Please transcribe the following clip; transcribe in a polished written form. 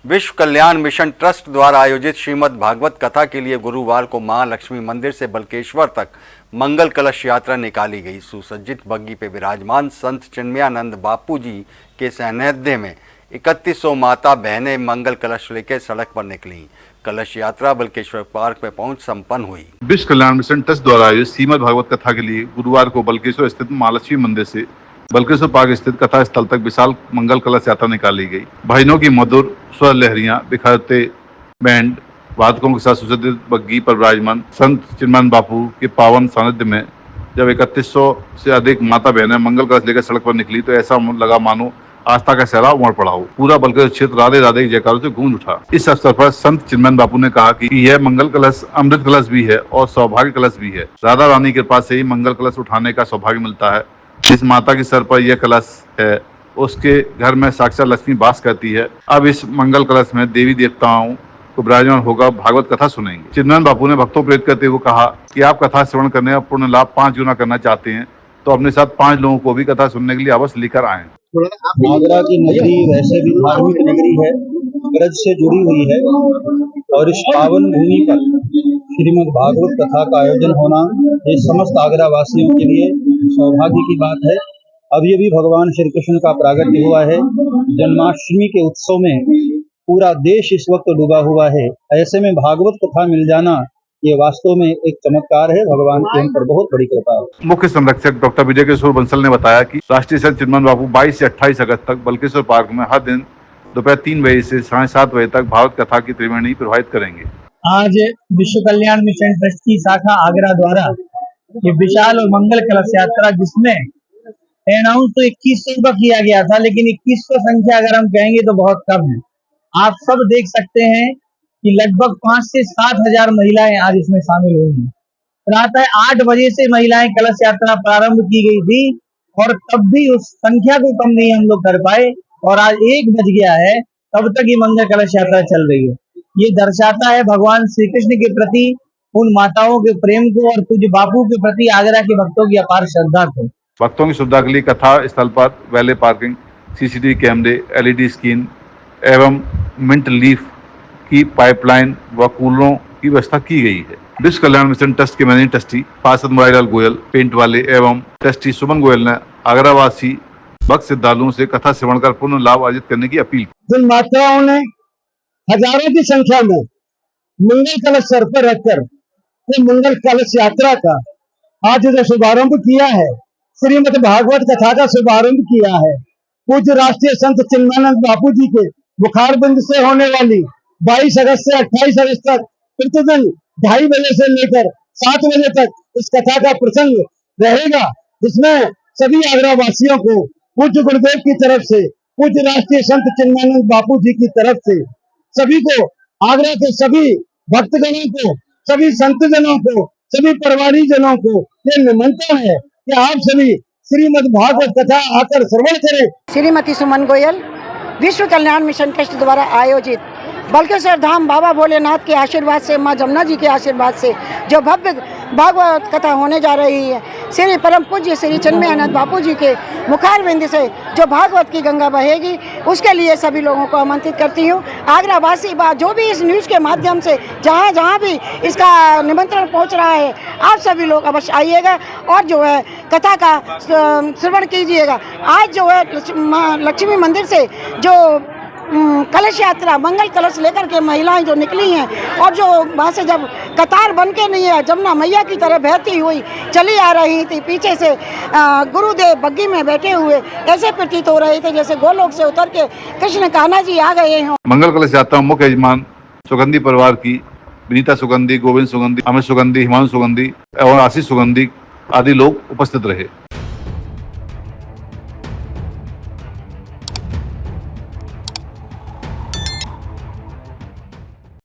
विश्व कल्याण mission trust द्वारा आयोजित श्रीमद् भागवत कथा के लिए गुरुवार को महालक्ष्मी मंदिर से बलकेश्वर तक मंगल कलश यात्रा निकाली गई। सुसज्जित बग्गी पे विराजमान संत चिन्मयानंद बापू जी के सानिध्य में 3100 माता बहनें मंगल कलश लेकर सड़क पर निकली। कलश यात्रा बलकेश्वर पार्क में पहुंच संपन्न हुई। विश्व कल्याण मिशन ट्रस्ट द्वारा आयोजित श्रीमद् भागवत कथा के लिए गुरुवार को बलकेश्वर स्थित महालक्ष्मी मंदिर से बलकेश्वर पार्क स्थित कथा स्थल तक विशाल मंगल कलश यात्रा निकाली गई। भजनों की मधुर स्वर लहरियां, बिखरते बैंड वादकों के साथ सुसज्जित बग्गी पर विराजमान संत चिन्मयानंद बापू के पावन सानिध्य में जब 3100 से अधिक माता बहनें मंगल कलश लेकर सड़क पर निकली तो ऐसा लगा मानो आस्था का सैलाब उमड़ पड़ा हो। पूरा बलकेश्वर क्षेत्र राधे राधे की जयकारों से गूंज उठा। इस अवसर पर संत चिन्मयानंद बापू ने कहा कि यह मंगल कलश अमृत कलश भी है और सौभाग्य कलश भी है। राधा रानी के पास से ही मंगल कलश उठाने का सौभाग्य मिलता है। जिस माता के सर पर यह कलश है उसके घर में साक्षात लक्ष्मी वास करती है। अब इस मंगल कलश में देवी देवताओं को विराजमान होकर भागवत कथा सुनेंगे। चिन्मयानंद बापू ने भक्तों प्रेरित करते हुए कहा कि आप कथा श्रवण करने और पूर्ण लाभ 5 गुना करना चाहते हैं तो अपने साथ 5 लोगों को भी कथा सुनने के लिए अवश्य लेकर आए। आगरा की नगरी वैसे भी धार्मिक नगरी है, ब्रज से जुड़ी हुई है और इस पावन भूमि पर श्रीमद् भागवत कथा का आयोजन होना ये समस्त आगरा वासियों के लिए सौभाग्य की बात है। अब ये भी भगवान श्री कृष्ण का प्रागट्य हुआ है। जन्माष्टमी के उत्सव में पूरा देश इस वक्त डूबा हुआ है। ऐसे में भागवत कथा मिल जाना ये वास्तव में एक चमत्कार है। भगवान की हम पर बहुत बड़ी कृपा है। मुख्य संरक्षक डॉक्टर विजय किशोर बंसल ने बताया कि राष्ट्रीय संत चिन्मयानंद बापू 22 से 28 अगस्त तक बलकेश्वर पार्क में हर दिन दोपहर 3 बजे से 7:30 बजे तक भागवत कथा की त्रिवेणी प्रवाहित करेंगे। आज विश्व कल्याण मिशन ट्रस्ट की शाखा आगरा द्वारा ये विशाल और मंगल कलश यात्रा, जिसमें अनाउंस तो 2100 का किया गया था, लेकिन 2100 संख्या अगर हम कहेंगे तो बहुत कम है। आप सब देख सकते हैं कि लगभग 5 से 7 हजार महिलाएं आज इसमें शामिल हुई हैं। प्रातः 8 बजे से महिलाएं कलश यात्रा प्रारंभ की गई थी और तब भी उस संख्या को कम नहीं हम लोग कर पाए और आज 1 बज गया है, तब तक ये मंगल कलश यात्रा चल रही है। ये दर्शाता है भगवान श्री कृष्ण के प्रति उन माताओं के प्रेम को और पूज्य बापू के प्रति आगरा के भक्तों की अपार श्रद्धा को। भक्तों की सुविधा के लिए कथा स्थल पर वैले पार्किंग, CCTV कैमरे, LED स्क्रीन एवं मिंट लीफ की पाइपलाइन व कूलरों की व्यवस्था की गई है। विश्व कल्याण मिशन ट्रस्ट के मैनेजिंग ट्रस्टी पार्षद मुरारीलाल गोयल, पेंट वाले एवं ट्रस्टी सुमन गोयल ने आगरावासी भक्त श्रद्धालुओं से कथा श्रवण कर पूर्ण लाभ अर्जित करने की अपील की। जिन माताओं ने हजारों की संख्या में मंगल कलश सर पर रखकर ये मंगल कलश यात्रा का आज जो शुभारंभ किया है, श्रीमद् भागवत कथा का शुभारंभ किया है, पूज्य राष्ट्रीय संत चिन्मयानंद बापू जी के बुखार बिंद से होने वाली 22 अगस्त से 28 अगस्त तक प्रतिदिन 2:30 बजे से लेकर 7 बजे तक इस कथा का प्रसंग रहेगा, जिसमें सभी आगरा वासियों को पूज्य गुरुदेव की तरफ से, पूज्य राष्ट्रीय संत चिन्मयानंद बापू जी की तरफ से सभी को, आगरा के सभी भक्तगणों को, सभी संतजनों को, सभी परिवारी जनों को ये निमंत्रण है कि आप सभी श्रीमद् भागवत कथा आकर श्रवण करें। श्रीमती सुमन गोयल, विश्व कल्याण मिशन ट्रस्ट द्वारा आयोजित बलकेश्वर धाम बाबा भोलेनाथ के आशीर्वाद से, माँ जमुना जी के आशीर्वाद से जो भव्य भागवत कथा होने जा रही है, श्री परम पूज्य श्री चिन्मयानंद बापू जी के मुखारविंद से जो भागवत की गंगा बहेगी, उसके लिए सभी लोगों को आमंत्रित करती हूँ। आगरा वासी जो भी इस न्यूज़ के माध्यम से जहाँ जहाँ भी इसका निमंत्रण पहुँच रहा है, आप सभी लोग अवश्य आइएगा और जो है कथा का श्रवण कीजिएगा। आज जो है लक्ष्मी मंदिर से जो कलश यात्रा मंगल कलश लेकर के महिलाएं जो निकली हैं और जो वहाँ से जब कतार बन के नहीं है जमुना मैया की तरह बहती हुई चली आ रही थी, पीछे से गुरुदेव बग्गी में बैठे हुए ऐसे प्रतीत हो रहे थे जैसे गोलोक से उतर के कृष्ण कान्हा जी आ गए हों। मंगल कलश यात्रा मुख्य यजमान सुगंधी परिवार की विनीता सुगंधी, गोविंद सुगंधी, अमित सुगंधी, हिमांशु सुगंधी और आशीष सुगंधी आदि लोग उपस्थित रहे।